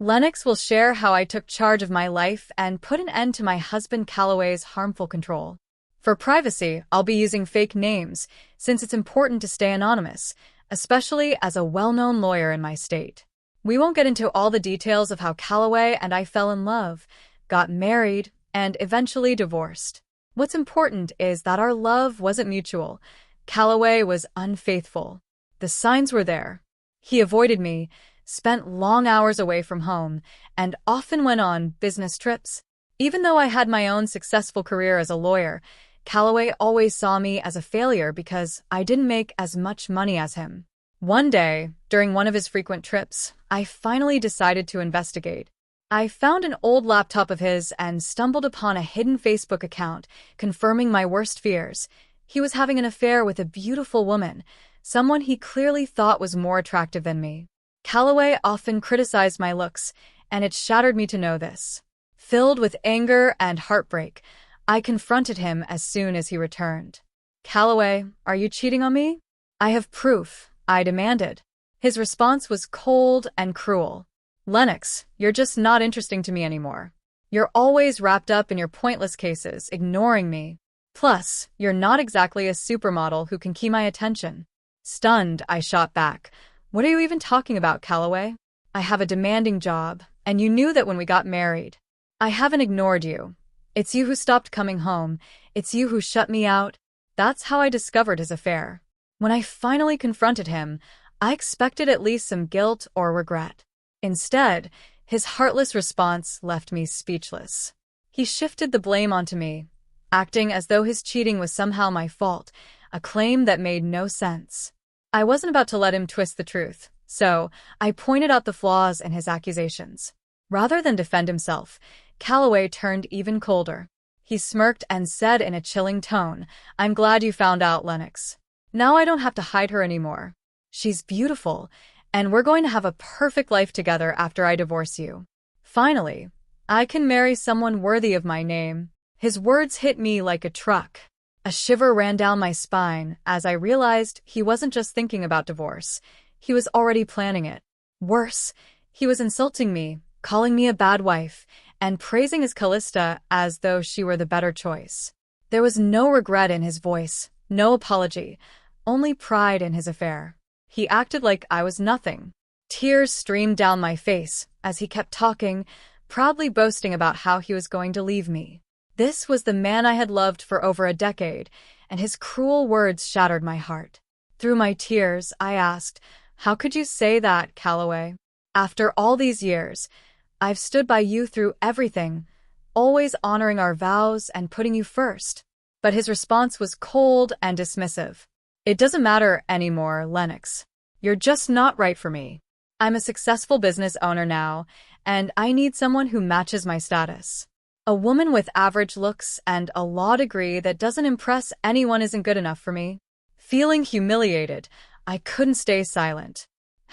Lennox will share how I took charge of my life and put an end to my husband Callaway's harmful control. For privacy, I'll be using fake names, since it's important to stay anonymous, especially as a well-known lawyer in my state. We won't get into all the details of how Callaway and I fell in love, got married, and eventually divorced. What's important is that our love wasn't mutual. Callaway was unfaithful. The signs were there. He avoided me, spent long hours away from home, and often went on business trips. Even though I had my own successful career as a lawyer, Callaway always saw me as a failure because I didn't make as much money as him. One day, during one of his frequent trips, I finally decided to investigate. I found an old laptop of his and stumbled upon a hidden Facebook account, confirming my worst fears. He was having an affair with a beautiful woman, someone he clearly thought was more attractive than me. Callaway often criticized my looks, and it shattered me to know this. Filled with anger and heartbreak, I confronted him as soon as he returned. "Callaway, are you cheating on me?" "I have proof," I demanded. His response was cold and cruel. "Lennox, you're just not interesting to me anymore. You're always wrapped up in your pointless cases, ignoring me. Plus, you're not exactly a supermodel who can keep my attention." Stunned, I shot back. "What are you even talking about, Callaway? I have a demanding job, and you knew that when we got married. I haven't ignored you. It's you who stopped coming home. It's you who shut me out." That's how I discovered his affair. When I finally confronted him, I expected at least some guilt or regret. Instead, his heartless response left me speechless. He shifted the blame onto me, acting as though his cheating was somehow my fault, a claim that made no sense. I wasn't about to let him twist the truth, so I pointed out the flaws in his accusations. Rather than defend himself, Callaway turned even colder. He smirked and said in a chilling tone, "I'm glad you found out, Lennox. Now I don't have to hide her anymore. She's beautiful, and we're going to have a perfect life together after I divorce you. Finally, I can marry someone worthy of my name." His words hit me like a truck. A shiver ran down my spine as I realized he wasn't just thinking about divorce. He was already planning it. Worse, he was insulting me, calling me a bad wife, and praising his Callista as though she were the better choice. There was no regret in his voice, no apology, only pride in his affair. He acted like I was nothing. Tears streamed down my face as he kept talking, proudly boasting about how he was going to leave me. This was the man I had loved for over a decade, and his cruel words shattered my heart. Through my tears, I asked, "How could you say that, Callaway? After all these years, I've stood by you through everything, always honoring our vows and putting you first." But his response was cold and dismissive. "It doesn't matter anymore, Lennox. You're just not right for me. I'm a successful business owner now, and I need someone who matches my status. A woman with average looks and a law degree that doesn't impress anyone isn't good enough for me." Feeling humiliated, I couldn't stay silent.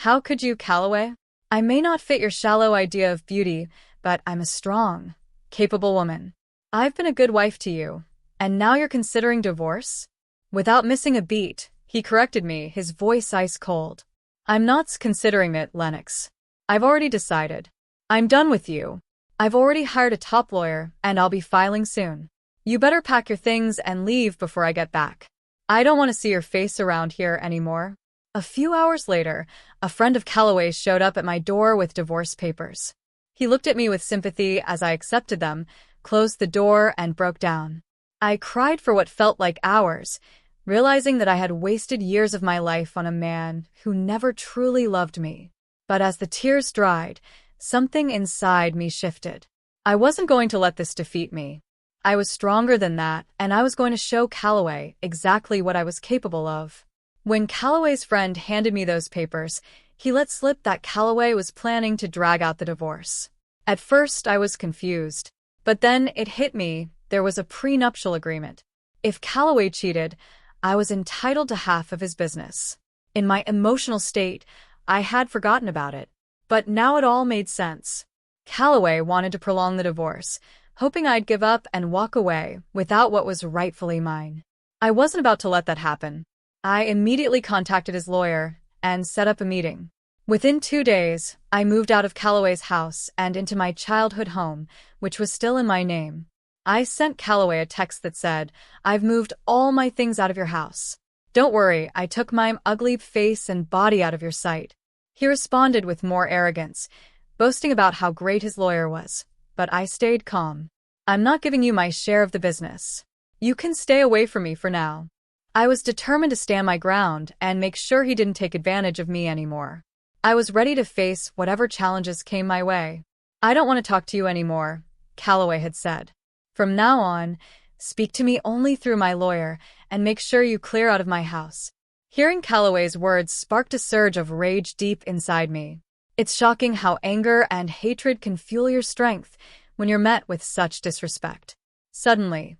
"How could you, Callaway? I may not fit your shallow idea of beauty, but I'm a strong, capable woman. I've been a good wife to you, and now you're considering divorce?" Without missing a beat, he corrected me, his voice ice cold. "I'm not considering it, Lennox. I've already decided. I'm done with you. I've already hired a top lawyer, and I'll be filing soon. You better pack your things and leave before I get back. I don't want to see your face around here anymore." A few hours later, a friend of Callaway's showed up at my door with divorce papers. He looked at me with sympathy as I accepted them, closed the door, and broke down. I cried for what felt like hours, realizing that I had wasted years of my life on a man who never truly loved me. But as the tears dried, something inside me shifted. I wasn't going to let this defeat me. I was stronger than that, and I was going to show Callaway exactly what I was capable of. When Callaway's friend handed me those papers, he let slip that Callaway was planning to drag out the divorce. At first, I was confused. But then it hit me, there was a prenuptial agreement. If Callaway cheated, I was entitled to half of his business. In my emotional state, I had forgotten about it. But now it all made sense. Callaway wanted to prolong the divorce, hoping I'd give up and walk away without what was rightfully mine. I wasn't about to let that happen. I immediately contacted his lawyer and set up a meeting. Within 2 days, I moved out of Callaway's house and into my childhood home, which was still in my name. I sent Callaway a text that said, "I've moved all my things out of your house. Don't worry, I took my ugly face and body out of your sight." He responded with more arrogance, boasting about how great his lawyer was. But I stayed calm. "I'm not giving you my share of the business. You can stay away from me for now." I was determined to stand my ground and make sure he didn't take advantage of me anymore. I was ready to face whatever challenges came my way. "I don't want to talk to you anymore," Callaway had said. "From now on, speak to me only through my lawyer and make sure you clear out of my house." Hearing Callaway's words sparked a surge of rage deep inside me. It's shocking how anger and hatred can fuel your strength when you're met with such disrespect. Suddenly,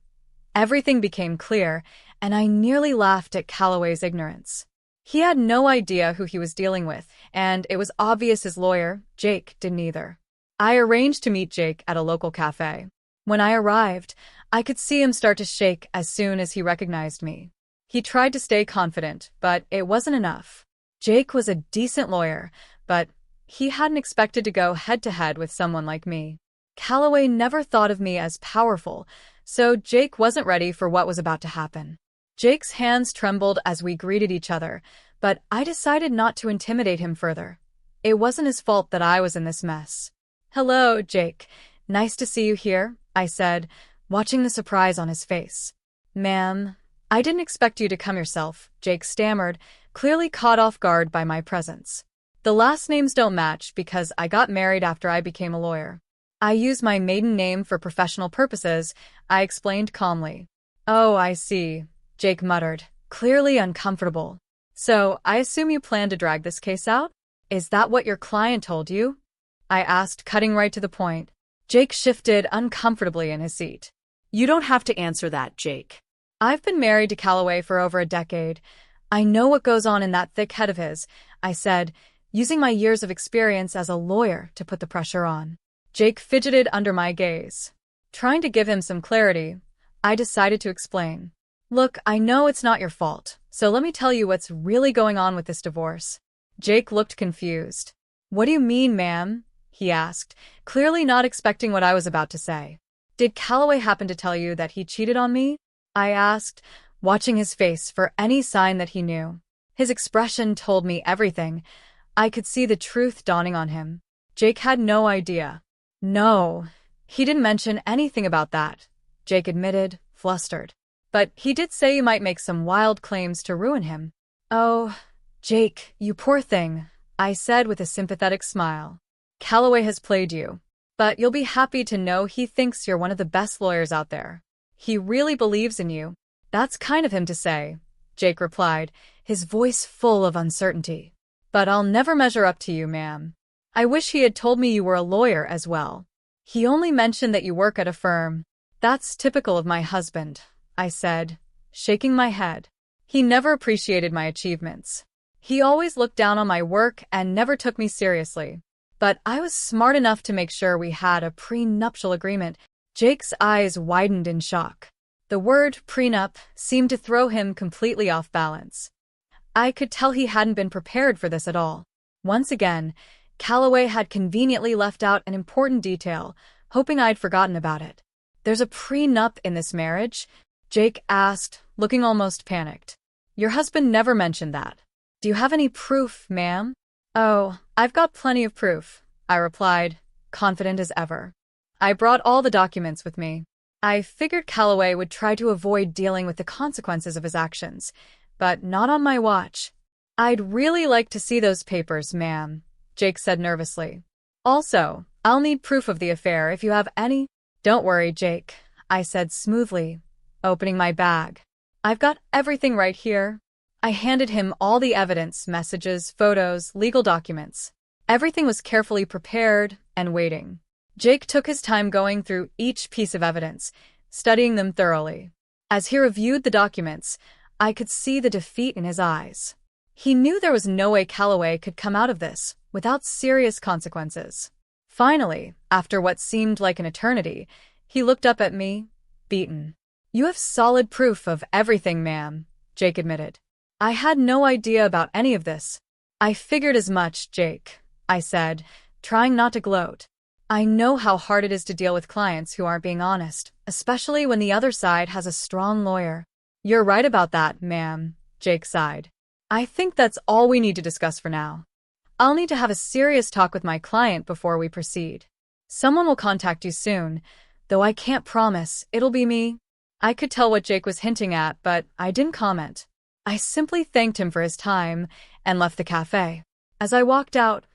everything became clear, and I nearly laughed at Callaway's ignorance. He had no idea who he was dealing with, and it was obvious his lawyer, Jake, didn't either. I arranged to meet Jake at a local cafe. When I arrived, I could see him start to shake as soon as he recognized me. He tried to stay confident, but it wasn't enough. Jake was a decent lawyer, but he hadn't expected to go head-to-head with someone like me. Callaway never thought of me as powerful, so Jake wasn't ready for what was about to happen. Jake's hands trembled as we greeted each other, but I decided not to intimidate him further. It wasn't his fault that I was in this mess. "Hello, Jake. Nice to see you here," I said, watching the surprise on his face. "Ma'am, I didn't expect you to come yourself," Jake stammered, clearly caught off guard by my presence. "The last names don't match because I got married after I became a lawyer. I use my maiden name for professional purposes," I explained calmly. "Oh, I see," Jake muttered, clearly uncomfortable. "So, I assume you plan to drag this case out? Is that what your client told you?" I asked, cutting right to the point. Jake shifted uncomfortably in his seat. "You don't have to answer that, Jake. I've been married to Callaway for over a decade. I know what goes on in that thick head of his," I said, using my years of experience as a lawyer to put the pressure on. Jake fidgeted under my gaze. Trying to give him some clarity, I decided to explain. "Look, I know it's not your fault, so let me tell you what's really going on with this divorce." Jake looked confused. "What do you mean, ma'am?" he asked, clearly not expecting what I was about to say. "Did Callaway happen to tell you that he cheated on me?" I asked, watching his face for any sign that he knew. His expression told me everything. I could see the truth dawning on him. Jake had no idea. "No, he didn't mention anything about that," Jake admitted, flustered. "But he did say you might make some wild claims to ruin him." "Oh, Jake, you poor thing," I said with a sympathetic smile. "Callaway has played you. But you'll be happy to know he thinks you're one of the best lawyers out there. He really believes in you." "That's kind of him to say," Jake replied, his voice full of uncertainty. "But I'll never measure up to you, ma'am. I wish he had told me you were a lawyer as well. He only mentioned that you work at a firm." "That's typical of my husband," I said, shaking my head. "He never appreciated my achievements. He always looked down on my work and never took me seriously. But I was smart enough to make sure we had a prenuptial agreement." Jake's eyes widened in shock. The word prenup seemed to throw him completely off balance. I could tell he hadn't been prepared for this at all. Once again, Callaway had conveniently left out an important detail, hoping I'd forgotten about it. "There's a prenup in this marriage?" Jake asked, looking almost panicked. "Your husband never mentioned that. Do you have any proof, ma'am?" "Oh, I've got plenty of proof," I replied, confident as ever. I brought all the documents with me. I figured Callaway would try to avoid dealing with the consequences of his actions, but not on my watch. "I'd really like to see those papers, ma'am," Jake said nervously. "Also, I'll need proof of the affair if you have any." "Don't worry, Jake," I said smoothly, opening my bag. "I've got everything right here." I handed him all the evidence, messages, photos, legal documents. Everything was carefully prepared and waiting. Jake took his time going through each piece of evidence, studying them thoroughly. As he reviewed the documents, I could see the defeat in his eyes. He knew there was no way Callaway could come out of this without serious consequences. Finally, after what seemed like an eternity, he looked up at me, beaten. "You have solid proof of everything, ma'am," Jake admitted. "I had no idea about any of this." I figured as much, Jake, I said, trying not to gloat. I know how hard it is to deal with clients who aren't being honest, especially when the other side has a strong lawyer. You're right about that, ma'am, Jake sighed. I think that's all we need to discuss for now. I'll need to have a serious talk with my client before we proceed. Someone will contact you soon, though I can't promise it'll be me. I could tell what Jake was hinting at, but I didn't comment. I simply thanked him for his time and left the cafe. As I walked out,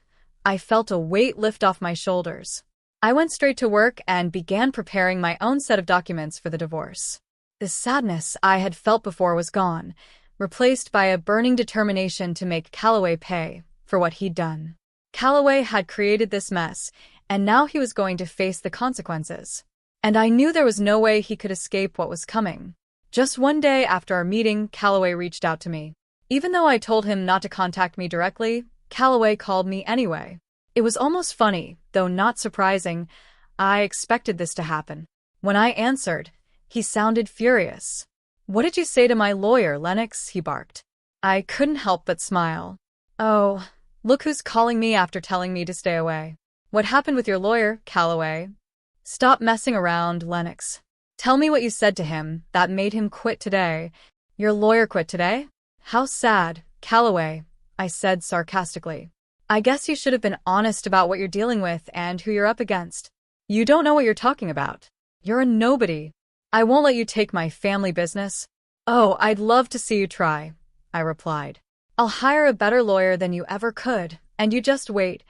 I felt a weight lift off my shoulders. I went straight to work and began preparing my own set of documents for the divorce. The sadness I had felt before was gone, replaced by a burning determination to make Callaway pay for what he'd done. Callaway had created this mess, and now he was going to face the consequences. And I knew there was no way he could escape what was coming. Just one day after our meeting, Callaway reached out to me. Even though I told him not to contact me directly, Callaway called me anyway. It was almost funny, though not surprising. I expected this to happen. When I answered, he sounded furious. "What did you say to my lawyer, Lennox?" he barked. I couldn't help but smile. "Oh, look who's calling me after telling me to stay away. What happened with your lawyer, Callaway?" "Stop messing around, Lennox. Tell me what you said to him that made him quit today." "Your lawyer quit today? How sad, Callaway," I said sarcastically. "I guess you should have been honest about what you're dealing with and who you're up against. You don't know what you're talking about. You're a nobody. I won't let you take my family business." "Oh, I'd love to see you try," I replied. "I'll hire a better lawyer than you ever could, and you just wait.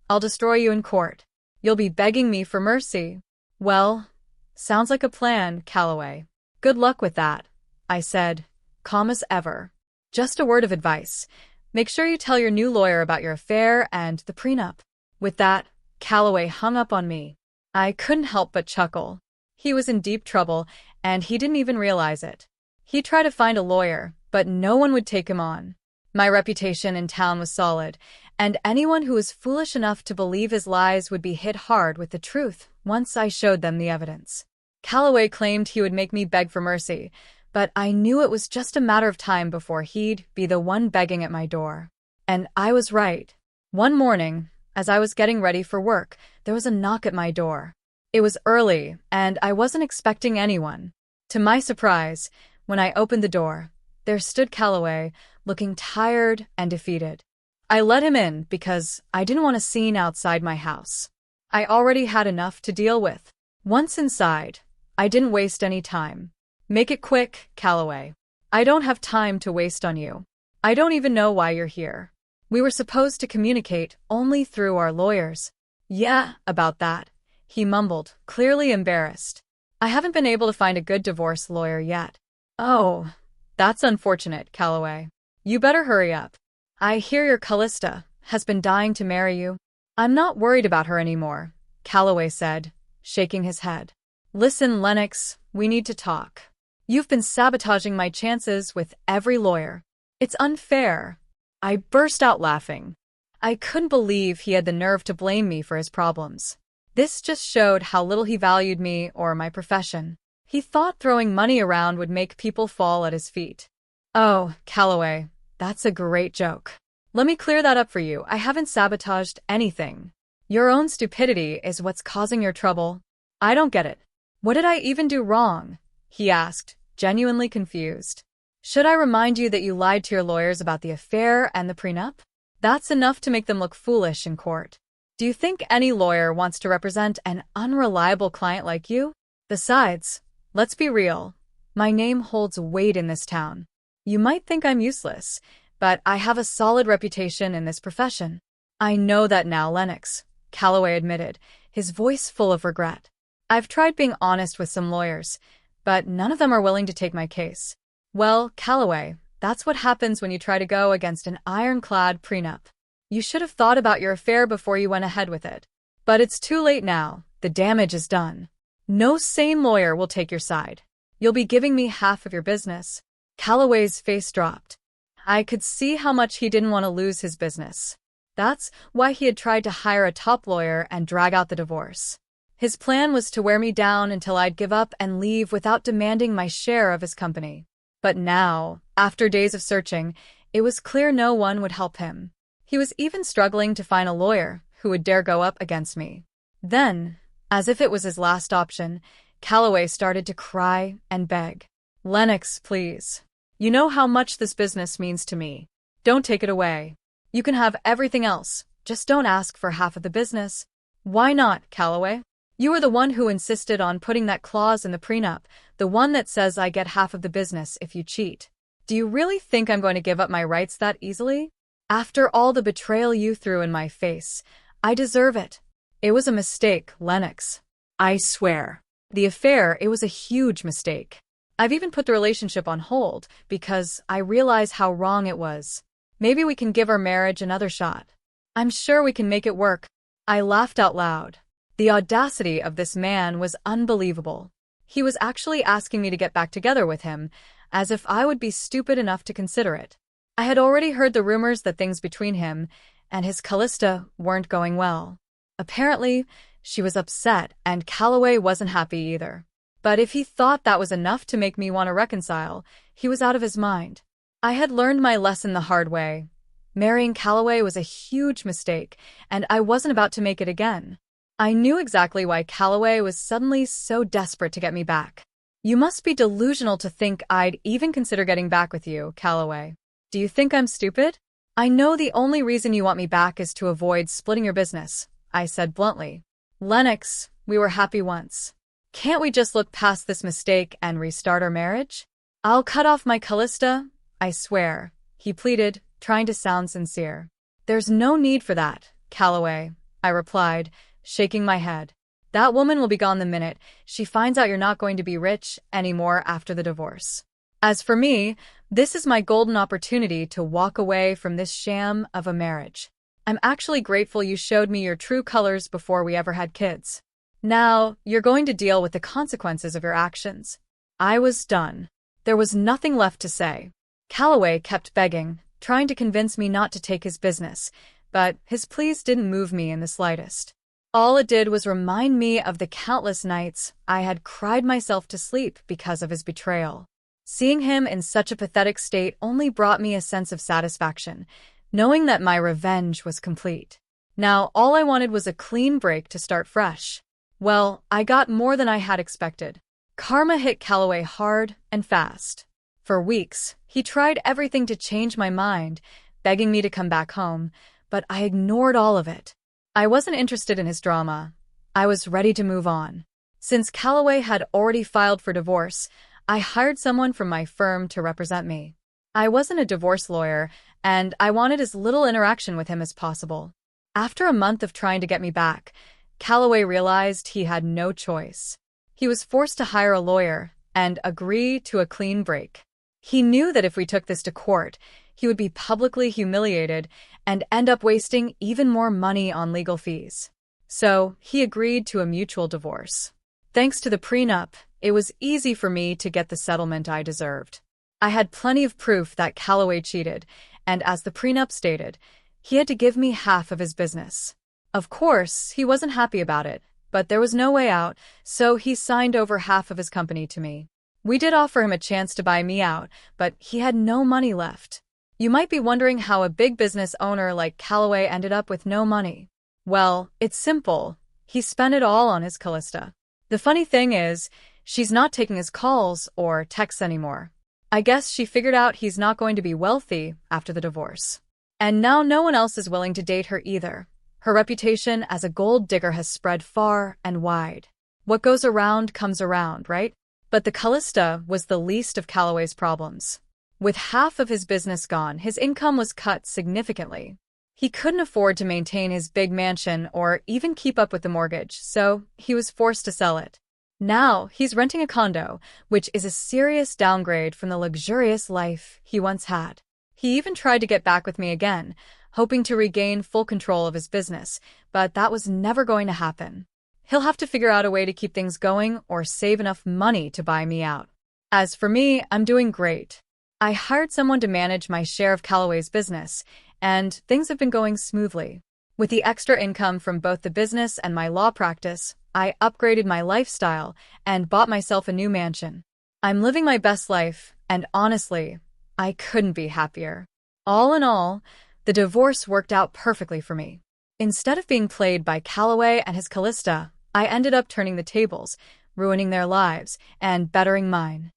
I'll destroy you in court. You'll be begging me for mercy." "Well, sounds like a plan, Callaway. Good luck with that," I said, calm as ever. "Just a word of advice. Make sure you tell your new lawyer about your affair and the prenup." With that, Callaway hung up on me. I couldn't help but chuckle. He was in deep trouble, and he didn't even realize it. He tried to find a lawyer, but no one would take him on. My reputation in town was solid, and anyone who was foolish enough to believe his lies would be hit hard with the truth once I showed them the evidence. Callaway claimed he would make me beg for mercy, but I knew it was just a matter of time before he'd be the one begging at my door. And I was right. One morning, as I was getting ready for work, there was a knock at my door. It was early, and I wasn't expecting anyone. To my surprise, when I opened the door, there stood Callaway, looking tired and defeated. I let him in because I didn't want a scene outside my house. I already had enough to deal with. Once inside, I didn't waste any time. "Make it quick, Callaway. I don't have time to waste on you. I don't even know why you're here. We were supposed to communicate only through our lawyers." "Yeah, about that," he mumbled, clearly embarrassed. "I haven't been able to find a good divorce lawyer yet." "Oh, that's unfortunate, Callaway. You better hurry up. I hear your Callista has been dying to marry you." "I'm not worried about her anymore," Callaway said, shaking his head. "Listen, Lennox, we need to talk. You've been sabotaging my chances with every lawyer. It's unfair." I burst out laughing. I couldn't believe he had the nerve to blame me for his problems. This just showed how little he valued me or my profession. He thought throwing money around would make people fall at his feet. "Oh, Callaway, that's a great joke. Let me clear that up for you. I haven't sabotaged anything. Your own stupidity is what's causing your trouble." "I don't get it. What did I even do wrong?" he asked, genuinely confused. "Should I remind you that you lied to your lawyers about the affair and the prenup? That's enough to make them look foolish in court. Do you think any lawyer wants to represent an unreliable client like you? Besides, let's be real. My name holds weight in this town. You might think I'm useless, but I have a solid reputation in this profession." "I know that now, Lennox," Callaway admitted, his voice full of regret. "I've tried being honest with some lawyers, but none of them are willing to take my case." "Well, Callaway, that's what happens when you try to go against an ironclad prenup. You should have thought about your affair before you went ahead with it. But it's too late now. The damage is done. No sane lawyer will take your side. You'll be giving me half of your business." Callaway's face dropped. I could see how much he didn't want to lose his business. That's why he had tried to hire a top lawyer and drag out the divorce. His plan was to wear me down until I'd give up and leave without demanding my share of his company. But now, after days of searching, it was clear no one would help him. He was even struggling to find a lawyer who would dare go up against me. Then, as if it was his last option, Callaway started to cry and beg. "Lennox, please. You know how much this business means to me. Don't take it away. You can have everything else, just don't ask for half of the business." "Why not, Callaway? You were the one who insisted on putting that clause in the prenup, the one that says I get half of the business if you cheat. Do you really think I'm going to give up my rights that easily? After all the betrayal you threw in my face, I deserve it." "It was a mistake, Lennox. I swear. The affair, it was a huge mistake. I've even put the relationship on hold because I realize how wrong it was. Maybe we can give our marriage another shot. I'm sure we can make it work." I laughed out loud. The audacity of this man was unbelievable. He was actually asking me to get back together with him, as if I would be stupid enough to consider it. I had already heard the rumors that things between him and his Callista weren't going well. Apparently, she was upset and Callaway wasn't happy either. But if he thought that was enough to make me want to reconcile, he was out of his mind. I had learned my lesson the hard way. Marrying Callaway was a huge mistake, and I wasn't about to make it again. I knew exactly why Callaway was suddenly so desperate to get me back. "You must be delusional to think I'd even consider getting back with you, Callaway. Do you think I'm stupid? I know the only reason you want me back is to avoid splitting your business," I said bluntly. "Lennox, we were happy once. Can't we just look past this mistake and restart our marriage? I'll cut off my Callista, I swear," he pleaded, trying to sound sincere. "There's no need for that, Callaway," I replied, shaking my head. "That woman will be gone the minute she finds out you're not going to be rich anymore after the divorce. As for me, this is my golden opportunity to walk away from this sham of a marriage. I'm actually grateful you showed me your true colors before we ever had kids. Now, you're going to deal with the consequences of your actions." I was done. There was nothing left to say. Callaway kept begging, trying to convince me not to take his business, but his pleas didn't move me in the slightest. All it did was remind me of the countless nights I had cried myself to sleep because of his betrayal. Seeing him in such a pathetic state only brought me a sense of satisfaction, knowing that my revenge was complete. Now, all I wanted was a clean break to start fresh. Well, I got more than I had expected. Karma hit Callaway hard and fast. For weeks, he tried everything to change my mind, begging me to come back home, but I ignored all of it. I wasn't interested in his drama. I was ready to move on. Since Callaway had already filed for divorce, I hired someone from my firm to represent me. I wasn't a divorce lawyer, and I wanted as little interaction with him as possible. After a month of trying to get me back, Callaway realized he had no choice. He was forced to hire a lawyer and agree to a clean break. He knew that if we took this to court, he would be publicly humiliated and end up wasting even more money on legal fees. So he agreed to a mutual divorce. Thanks to the prenup, it was easy for me to get the settlement I deserved. I had plenty of proof that Callaway cheated, and as the prenup stated, he had to give me half of his business. Of course, he wasn't happy about it, but there was no way out, so he signed over half of his company to me. We did offer him a chance to buy me out, but he had no money left. You might be wondering how a big business owner like Callaway ended up with no money. Well, it's simple. He spent it all on his Callista. The funny thing is, she's not taking his calls or texts anymore. I guess she figured out he's not going to be wealthy after the divorce. And now no one else is willing to date her either. Her reputation as a gold digger has spread far and wide. What goes around comes around, right? But the Callista was the least of Callaway's problems. With half of his business gone, his income was cut significantly. He couldn't afford to maintain his big mansion or even keep up with the mortgage, so he was forced to sell it. Now, he's renting a condo, which is a serious downgrade from the luxurious life he once had. He even tried to get back with me again, hoping to regain full control of his business, but that was never going to happen. He'll have to figure out a way to keep things going or save enough money to buy me out. As for me, I'm doing great. I hired someone to manage my share of Callaway's business, and things have been going smoothly. With the extra income from both the business and my law practice, I upgraded my lifestyle and bought myself a new mansion. I'm living my best life, and honestly, I couldn't be happier. All in all, The divorce worked out perfectly for me. Instead of being played by Callaway and his Callista, I ended up turning the tables, ruining their lives, and bettering mine.